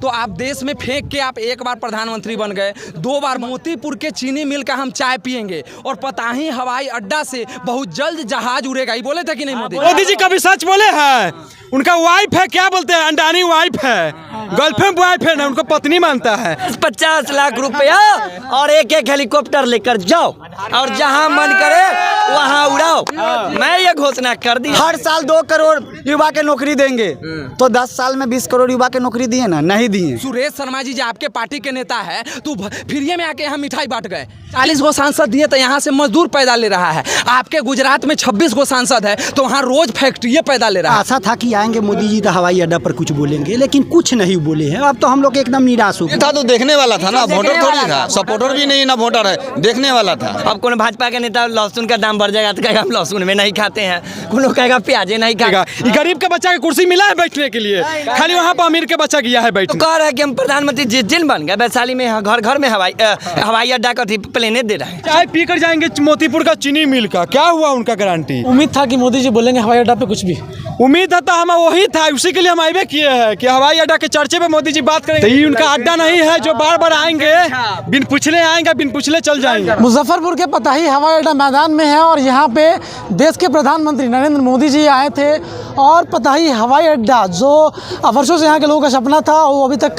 तो आप देश में फेंक के आप एक बार प्रधानमंत्री बन गए, 2 बार मोतीपुर के चीनी मिल का हम चाय पिएंगे और पताही हवाई अड्डा से बहुत जल्द जहाज उड़ेगा। ये बोले थे कि नहीं मोदी जी कभी सच बोले हैं? उनका वाइफ है, क्या बोलते हैं, अंडानी वाइफ है, गर्लफ्रेंड वाइफ है ना, उनको पत्नी मानता है। 50 लाख रुपया और एक हेलीकॉप्टर लेकर जाओ और जहां मन करे वहां उड़ाओ। मैं ये घोषणा कर दी, हर साल 2 करोड़ युवा के नौकरी देंगे, तो 10 साल में 20 करोड़ युवा के नौकरी दिए ना, नहीं दिए। सुरेश शर्मा जी जो आपके पार्टी के नेता है, तो फ्री में आके यहाँ मिठाई बांट गए। 40 गो सांसद दिए तो यहाँ से मजदूर पैदा ले रहा है। आपके गुजरात में 26 गो सांसद है तो वहाँ रोज फैक्ट्री पैदा ले रहा है। आशा था कि आएंगे मोदी जी तो हवाई अड्डा पर कुछ बोलेंगे, लेकिन कुछ नहीं बोले हैं। अब तो हम लोग एकदम निराश हो गए। था तो देखने वाला था ना, वोटर थोड़ी था, सपोर्टर भी नहीं ना वोटर है, देखने वाला था। अब कौन भाजपा के नेता लहसुन का दाम बढ़ जाएगा तो कहेगा हम लहसुन में नहीं खाते हैं, कोई लोग कहेगा प्याजे नहीं खाएगा। गरीब के बच्चा की कुर्सी मिला है बैठने के लिए, खाली वहाँ पर अमीर के बच्चा गया है बैठने। कह रहा है कि हम प्रधानमंत्री जिन बन गए, वैशाली में घर घर में हवाई अड्डा का प्लेने दे रहे हैं। चाय पी कर जाएंगे मोतीपुर का चीनी मिल का, क्या हुआ उनका गारंटी? उम्मीद था कि मोदी जी बोलेंगे हवाई अड्डा पे कुछ भी। उम्मीद था तो हम वही था, उसी के लिए हम आए किए हैं कि हवाई अड्डा के चर्चे पे मोदी जी बात करेंगे। तो ये उनका अड्डा नहीं है जो बार बार आएंगे, बिन पूछले आएंगे, बिन पूछले चल जाएंगे। मुजफ्फरपुर के पताही हवाई अड्डा मैदान में है और यहाँ पे देश के प्रधानमंत्री नरेंद्र मोदी जी आए थे और पताही हवाई अड्डा जो वर्षों से यहाँ के लोगों का सपना था, वो अभी तक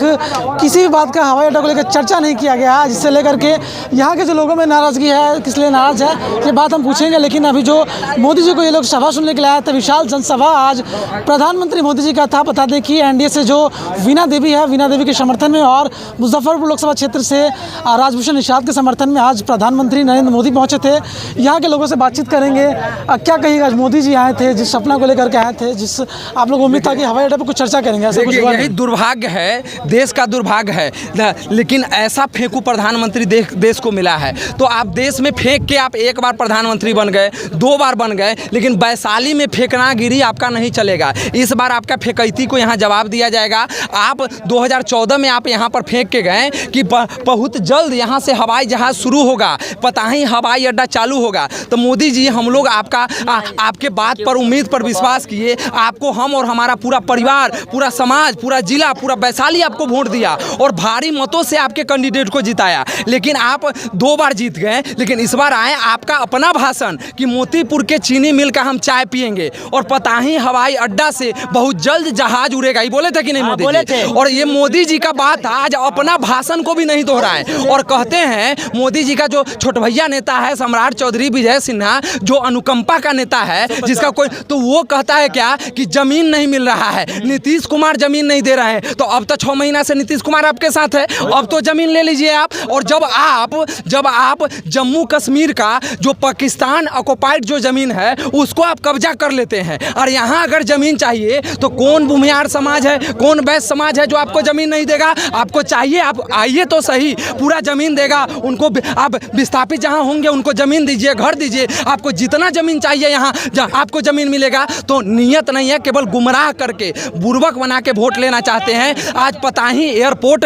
किसी भी बात का हवाई अड्डा को लेकर चर्चा नहीं किया गया, जिससे लेकर के यहाँ के जो लोगों में नाराजगी है, किस लिए नाराज है ये बात हम पूछेंगे। लेकिन अभी जो मोदी जी को ये लोग सभा सुनने के लिए आए थे, विशाल जनसभा आज प्रधानमंत्री मोदी जी का था। बता दें कि एनडीए से जो वीणा देवी है, वीणा देवी के समर्थन में और मुजफ्फरपुर लोकसभा क्षेत्र से राजभूषण निषाद के समर्थन में आज प्रधानमंत्री नरेंद्र मोदी पहुंचे थे। यहाँ के लोगों से बातचीत करेंगे। क्या कहिएगा, मोदी जी आए थे, जिस सपना को लेकर के आए थे, जिस आप लोग उम्मीद था कि हवाई अड्डे पर कुछ चर्चा करेंगे, ऐसा कुछ हुआ? यही दुर्भाग्य है, देश का दुर्भाग्य है, लेकिन ऐसा फेंकू प्रधानमंत्री देश को मिला है। तो आप देश में फेंक के आप एक बार प्रधानमंत्री बन गए, 2 बार बन गए, लेकिन वैशाली में फेंकना गिरी आपका नहीं चलेगा। इस बार आपका फेंकैती को यहाँ जवाब दिया जाएगा। आप 2014 में आप यहाँ पर फेंक के गए कि बहुत जल्द यहाँ से हवाई जहाज शुरू होगा, पताही हवाई अड्डा चालू होगा। तो मोदी जी, हम लोग आपके बात पर, उम्मीद पर विश्वास किए, आपको हम और हमारा पूरा परिवार, पूरा समाज, पूरा जिला, पूरा वैशाली आपको वोट दिया और भारी मतों से आपके कैंडिडेट को जिताया। लेकिन आप 2 बार जीत गए, लेकिन इस बार आए आपका अपना भाषण कि मोतीपुर के चीनी मिल का हम चाय पिएंगे और पताही हवाई अड्डा से बहुत जल्द जहाज उड़ेगा। ये बोले थे कि नहीं मोदी बोले जी? थे। और ये मोदी जी का बात था, आज अपना भाषण को भी नहीं दोहराए और कहते हैं मोदी जी का जो छोट भैया नेता है सम्राट चौधरी विजय सिन्हा, जो अनुकंपा का नेता है, जिसका कोई, तो वो कहता है क्या कि जमीन नहीं मिल रहा है, नीतीश कुमार जमीन नहीं दे रहे हैं। तो अब तो 6 महीना से नीतीश कुमार आपके साथ है, अब तो जमीन ले लीजिए आप। और जब आप जम्मू कश्मीर का जो पाकिस्तान ऑक्युपाइड जो जमीन है उसको आप कब्जा कर लेते हैं, और यहाँ अगर जमीन चाहिए तो कौन भूमिहार समाज है, कौन वैश्य समाज है जो आपको जमीन नहीं देगा? आपको चाहिए, आप आइए तो सही, पूरा जमीन देगा उनको। आप विस्थापित जहाँ होंगे उनको जमीन दीजिए, घर दीजिए, आपको जितना जमीन चाहिए यहाँ आपको जमीन मिलेगा। तो नियत नहीं है, केवल गुमराह करके बुर्बक बना के वोट लेना चाहते हैं। आज पताही एयरपोर्ट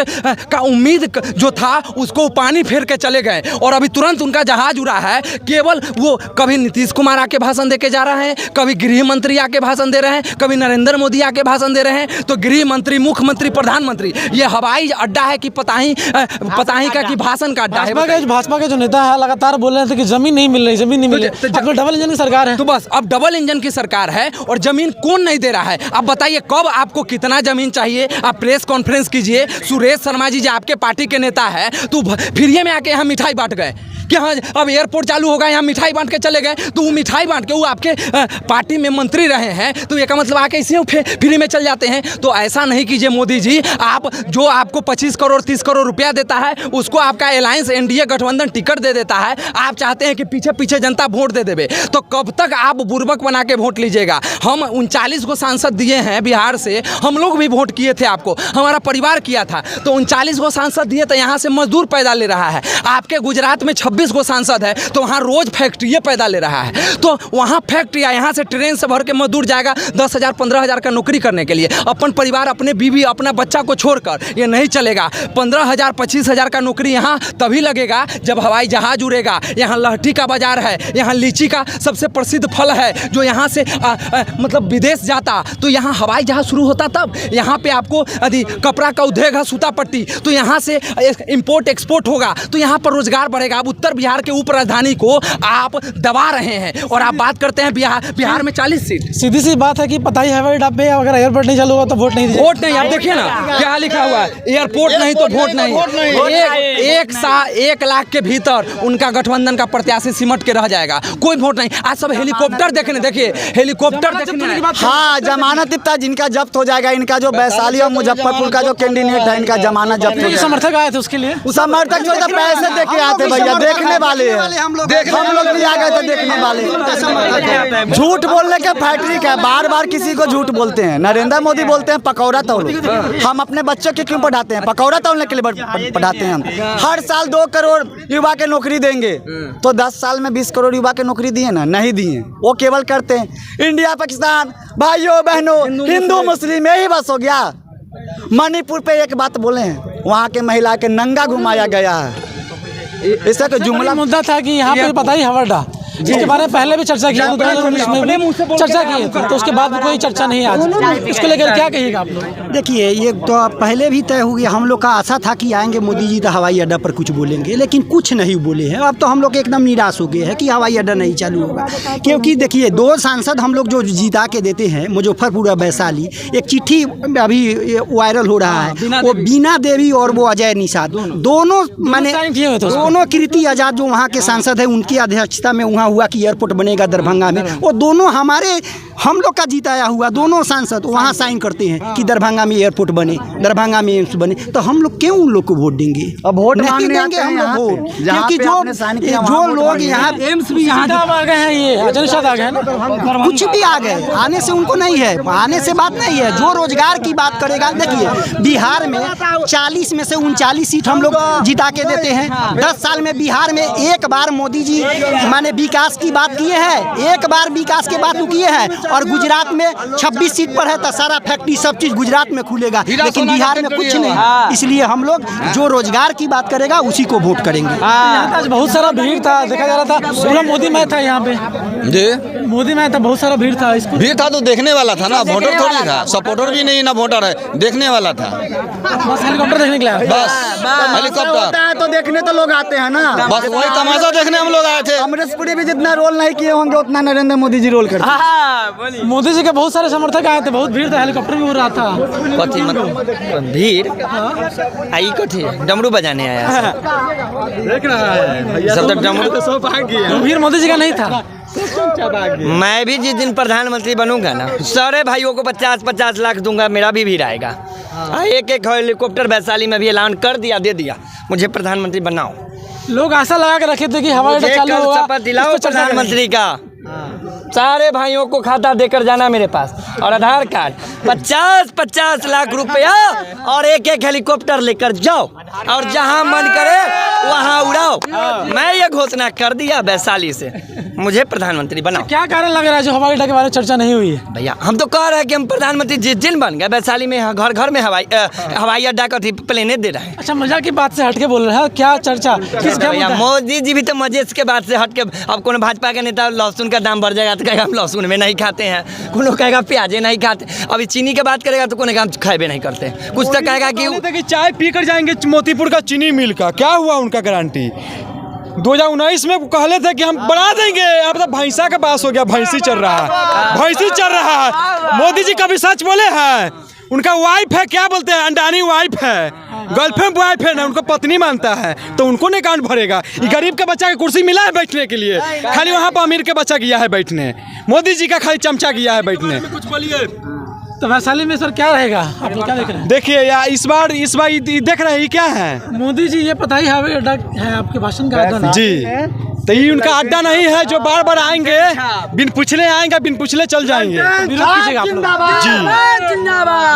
का उम्मीद जो था उसको पानी फेर के चले गए और अभी तुरंत उनका जहाज उड़ा है। केवल वो कभी नीतीश कुमार आके भाषण दे के जा रहे हैं, कभी गृह मंत्री आके भाषण दे रहे हैं, कभी नरेंद्र मोदी आके भाषण दे रहे हैं। तो गृह मंत्री, मुख्यमंत्री, प्रधानमंत्री, ये हवाई अड्डा है कि पताही का कि भाषण का अड्डा है? भाजपा के जो नेता है लगातार बोल रहे थे कि जमीन नहीं मिल रही, जमीन नहीं मिल रही। तो डबल इंजन की सरकार है, तो बस अब डबल इंजन की सरकार है और जमीन कौन नहीं दे रहा है? अब बताइए कब आपको कितना जमीन चाहिए? आप प्रेस कॉन्फ्रेंस कीजिए। सुरेश शर्मा जी जो आपके पार्टी के नेता है, तो फ्री में आके यहाँ मिठाई बांट गए कि हाँ अब एयरपोर्ट चालू होगा, यहाँ मिठाई बांट के चले गए। तो वो मिठाई बांट के वो आपके पार्टी में मंत्री रहे हैं, तो ये का मतलब आके इसी फ्री में चल जाते हैं। तो ऐसा नहीं कीजिए मोदी जी। आप जो आपको 25 करोड़ 30 करोड़ रुपया देता है उसको आपका अलायंस एनडीए गठबंधन टिकट दे देता है। आप चाहते हैं कि पीछे पीछे जनता वोट दे देवे, तो कब तक आप बुर्बक बना के वोट लीजिएगा? हम 39 को सांसद दिए हैं बिहार से, हम लोग भी वोट किए थे आपको, हमारा परिवार किया था। तो 39 को सांसद दिए तो यहाँ से मजदूर पैदा ले रहा है। आपके गुजरात में 26 26 गो सांसद है, तो वहाँ रोज फैक्ट्री पैदा ले रहा है। तो वहाँ फैक्ट्री, यहाँ से ट्रेन से भर के मजदूर जाएगा 10,000 15,000 का नौकरी करने के लिए, अपन परिवार, अपने बीवी, अपना बच्चा को छोड़कर, ये नहीं चलेगा। 15,000 25,000 का नौकरी यहाँ तभी लगेगा जब हवाई जहाज उड़ेगा। यहाँ लहठी का बाजार है, यहाँ लीची का सबसे प्रसिद्ध फल है, जो यहाँ से मतलब विदेश जाता तो यहाँ हवाई जहाज शुरू होता। तब यहाँ पे आपको यदि कपड़ा का उद्योग है, सूता पट्टी, तो यहाँ से इंपोर्ट एक्सपोर्ट होगा, तो यहाँ पर रोजगार बढ़ेगा। अब उत्तर बिहार के उप राजधानी को आप दबा रहे हैं और आप बात करते हैं बिहार में 40 सीट। सीधी सी बात है कि पता ही हवाई अड्डा पे अगर एयरपोर्ट नहीं चालू होगा तो वोट नहीं, वोट नहीं। आप देखिए ना क्या लिखा हुआ है, एयरपोर्ट नहीं तो वोट नहीं। 1 लाख के भीतर उनका गठबंधन का प्रत्याशी सिमट के रह जाएगा, कोई वोट नहीं। आज सब हेलीकॉप्टर देखने, देखिए हेलीकॉप्टर देखने। हाँ, जमानत इतना जिनका जब्त हो जाएगा। इनका जो वैशाली और मुजफ्फरपुर का जो कैंडिडेट है, इनका जमानत जब्त हो जाएगा। समर्थक आए थे उसके लिए, समर्थक जो पैसे दे के आते भैया, देखने वाले हम लोग भी आ गए थे देखने वाले। झूठ बोलने के फैक्ट्री का, बार बार किसी को झूठ बोलते हैं। नरेंद्र मोदी बोलते हैं पकौड़ा तौल, हम अपने बच्चों के क्यों पढ़ाते हैं? पकौड़ा तौलने के लिए पढ़ाते हैं हम। हर साल 2 करोड़ युवा के नौकरी देंगे, तो 10 साल में 20 करोड़ युवा के नौकरी दिए ना? नहीं दिए। वो केवल करते हैं इंडिया पाकिस्तान, भाइयों बहनों, हिंदू मुस्लिम यही बस हो गया। मणिपुर पे एक बात बोले हैं, वहाँ के महिला के नंगा घुमाया गया है। इसका तो जुमला मुद्दा था कि यहाँ पे पता ही हवाई अड्डा, जिसके बारे में पहले भी चर्चा की, 2019 में भी चर्चा की थी, तो उसके बाद कोई चर्चा नहीं आज। इसको लेकर क्या कहिएगा आप लोग? देखिए, ये तो पहले भी तय हो गया। हम लोग का आशा था कि आएंगे मोदी जी तो हवाई अड्डा पर कुछ बोलेंगे, लेकिन कुछ नहीं बोले हैं। अब तो हम लोग एकदम निराश हो गए हैं कि हवाई अड्डा नहीं चालू होगा। क्योंकि देखिए, 2 सांसद हम लोग जो जीता के देते हैं, मुजफ्फरपुर और वैशाली, एक चिट्ठी अभी वायरल हो रहा है, वो बीना देवी और वो अजय निषाद, दोनों माने दोनों कृति आजाद जो वहाँ के सांसद है, उनकी अध्यक्षता में वहाँ हुआ कि एयरपोर्ट बनेगा दरभंगा में। वो दोनों हम लोग का जीताया हुआ दोनों सांसद वहाँ साइन करते हैं कि दरभंगा में एयरपोर्ट बने, दरभंगा में एम्स बने। तो हम लोग क्यों उन लोग को वोट देंगे? अब वोट नहीं देंगे हम लोग वोट, क्योंकि जो लोग यहाँ एम्स भी यहाँ आ गए हैं, ये अजय निषाद आ गए हैं ना, कुछ भी आ गए, आने से उनको नहीं है, आने से बात नहीं है। जो रोजगार की बात करेगा, देखिए बिहार में 40 में से 39 सीट हम लोग जिता के देते हैं। 10 साल में बिहार में एक बार मोदी जी माने विकास की बात किए हैं, एक बार विकास के बात किए हैं। और गुजरात में 26 सीट पर है, तो सारा फैक्ट्री सब चीज गुजरात में खुलेगा, लेकिन बिहार में कुछ नहीं। इसलिए हम लोग जो रोजगार की बात करेगा उसी को वोट करेंगे। आज बहुत सारा भीड़ था, देखा जा रहा था पूरा मोदी में था यहाँ पे जी, मोदी में था, बहुत सारा भीड़ था। इसको भीड़ था तो देखने वाला था ना, वोटर थोड़ी था। सपोर्टर भी नहीं ना वोटर है, देखने वाला था। बस हेलीकॉप्टर देखने के लिए आए। बस हेलीकॉप्टर तो देखने तो लोग आते हैं ना, बस वही तमाशा देखने हम लोग आए थे। अमरीशपुरी भी जितना रोल नहीं किए होंगे उतना नरेंद्र मोदी जी रोल करते हैं। मोदी जी के बहुत सारे समर्थक आए थे, बहुत भीड़ था, हेलीकॉप्टर भी हो रहा था। कथी मतलब भीड़ आई, कथी डमरू बजाने आया देख रहा है सब, तो डमरू तो सब आ गया। भीड़ मोदी जी का नहीं था। मैं भी जिस दिन प्रधानमंत्री बनूंगा ना, सारे भाइयों को 50-50 लाख दूंगा, मेरा भी भीड़ आएगा। एक हेलीकॉप्टर वैशाली में भी ऐलान कर दिया, दे दिया, मुझे प्रधानमंत्री बनाओ। लोग आशा लगा के रखे थे कि हवाई अड्डा चालू होगा, शपथ दिलाओ प्रधानमंत्री का। सारे भाइयों को खाता देकर जाना मेरे पास, और आधार कार्ड, 50-50 लाख रुपया और एक हेलीकॉप्टर लेकर जाओ, और जहां मन करे वहां उड़ाओ। मैं ये घोषणा कर दिया वैशाली से, मुझे प्रधानमंत्री बनाओ। क्या कारण लग रहा है जो हवाई अड्डा के बारे में चर्चा नहीं हुई है? भैया हम तो कह रहे हैं कि हम प्रधानमंत्री जिस दिन बन गए, वैशाली में घर घर में हवाई अड्डा का प्लेने दे रहे हैं। अच्छा, मजाक की बात से हटके बोल रहे हैं, क्या चर्चा किस क्या भैया, मुद्दा है? मोदी जी भी तो मजे के बात से हट के, अब कौन भाजपा के नेता लहसुन का दाम बढ़ जाएगा तो कहेगा हम लहसुन में नहीं खाते हैं, कोनो कहेगा प्याजे नहीं खाते। अभी चीनी की बात करेगा तो कोने का हम खाए नहीं करते, कुछ तो कहेगा कि चाय पी कर जाएंगे मोतीपुर का चीनी मिल का। क्या हुआ उनका गारंटी? 2019 में कहले थे कि हम बढ़ा देंगे, अब तो भैंसा का बास हो गया, भैंसी चल रहा है, भैंसी चल रहा है। मोदी जी कभी सच बोले हैं? उनका वाइफ है, क्या बोलते हैं, अंडानी वाइफ है, गर्लफ्रेंड वाइफ है ना, उनको पत्नी मानता है, तो उनको नहीं अकाउंट भरेगा। ये गरीब के बच्चा का कुर्सी मिला है बैठने के लिए, खाली वहाँ पर अमीर के बच्चा गया है बैठने, मोदी जी का खाली चमचा गया है बैठने। कुछ बोलिए। तो वैशाली में सर क्या रहेगा, आप लोग क्या देख रहे हैं? देखिए यार, इस बार देख रहे हैं क्या है मोदी जी, ये पता ही हवाई अड्डा है आपके भाषण का अड्डा जी, तो ये उनका अड्डा नहीं है जो बार बार आएंगे, बिन पूछले आएंगे, बिन पूछले चल जाएंगे। विरोध कीजिएगा आप लोग। जी,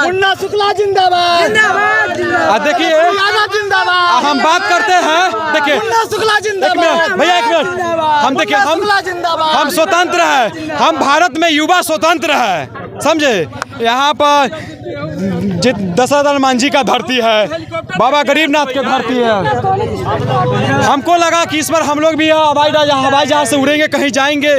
मुन्ना शुक्ला जिंदाबाद। देखिए हम बात करते हैं, देखिए भैया एक मिनट, हम देखिए हम स्वतंत्र हैं, हम भारत में युवा स्वतंत्र है, समझे। यहाँ पर दशरथ मांझी का धरती है, बाबा गरीबनाथ की धरती है। हमको लगा कि इस बार हम लोग भी हवाई जहाज से उड़ेंगे, कहीं जाएंगे,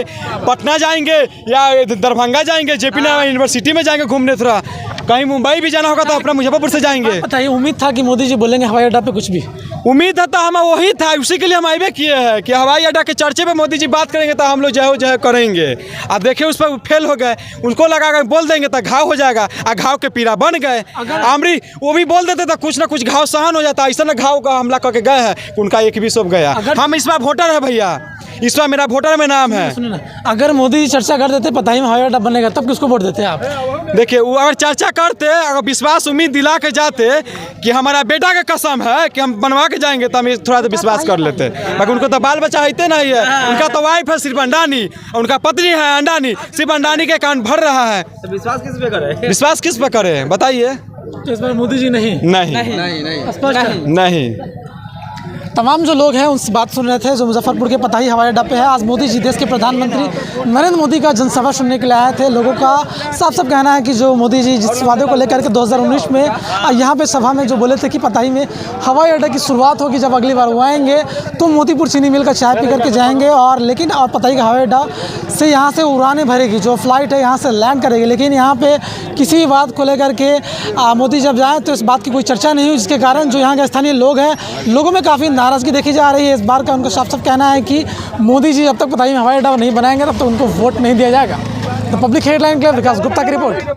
पटना जाएंगे या दरभंगा जाएंगे, जेपी नारायण यूनिवर्सिटी में जाएंगे घूमने, थोड़ा कहीं मुंबई भी जाना होगा तो अपना मुजफ्फरपुर से जाएंगे। बताइए, उम्मीद था कि मोदी जी बोलेंगे हवाई अड्डा पे कुछ भी? उम्मीद है तो हम वही था, उसी के लिए हम आए किए हैं कि हवाई अड्डा के चर्चे पे मोदी जी बात करेंगे तो हम लोग जय हो जय करेंगे। अब देखिए उस पर फेल हो गए, उनको लगा कि बोल देंगे तो घाव हो जाएगा, और घाव के पीड़ा बन गए। आमरी वो भी बोल देते तो कुछ ना कुछ घाव सहन हो जाता, ऐसा ना घाव का हमला करके गए हैं उनका एक भी शोभ गया। हम इस बार वोटर है भैया, इस बार मेरा वोटर में नाम है। सुनो ना, अगर मोदी जी चर्चा कर देते पता ही में हवाई अड्डा बनेगा, तब किसको वोट देते आप? देखिए वो अगर चर्चा करते, अगर विश्वास उम्मीद दिला के जाते कि हमारा बेटा का कसम है कि हम बनवा के जाएंगे, तो हम थोड़ा सा विश्वास कर लेते। बाकी उनको तो बाल बच्चा होते नहीं है, उनका तो वाइफ है सिर्फ अंडानी, उनका पत्नी है अंडानी, सिर्फ अंडानी के अकाउंट भर रहा है। तो विश्वास किस पे करे? विश्वास किस पे करे बताइए? तो इस बार मोदी जी नहीं? नहीं। तमाम जो लोग हैं उनसे बात सुन रहे थे जो मुजफ्फरपुर के पताही हवाई अड्डा पे है। आज मोदी जी देश के प्रधानमंत्री नरेंद्र मोदी का जनसभा सुनने के लिए आए थे। लोगों का साफ कहना है कि जो मोदी जी जिस वादे को लेकर के 2019 में यहाँ पे सभा में जो बोले थे कि पताही में हवाई अड्डा की शुरुआत होगी, जब अगली बार वो आएंगे तो मोतीपुर चीनी मिल का चाय पी करके जाएंगे, और लेकिन और पताही का हवाई अड्डा से यहाँ से उड़ानें भरेगी, जो फ्लाइट है यहाँ से लैंड करेगी। लेकिन यहाँ पे किसी भी बात को लेकर के मोदी जब जाए तो इस बात की कोई चर्चा नहीं हुई, जिसके कारण जो यहाँ के स्थानीय लोग हैं, लोगों में काफ़ी नाराज़गी देखी जा रही है। इस बार का उनका साफ कहना है कि मोदी जी जब तक पताही में हवाई अड्डा नहीं बनाएंगे तब तक उनको वोट नहीं दिया जाएगा। द पब्लिक हेडलाइन के लिए विकास गुप्ता की रिपोर्ट।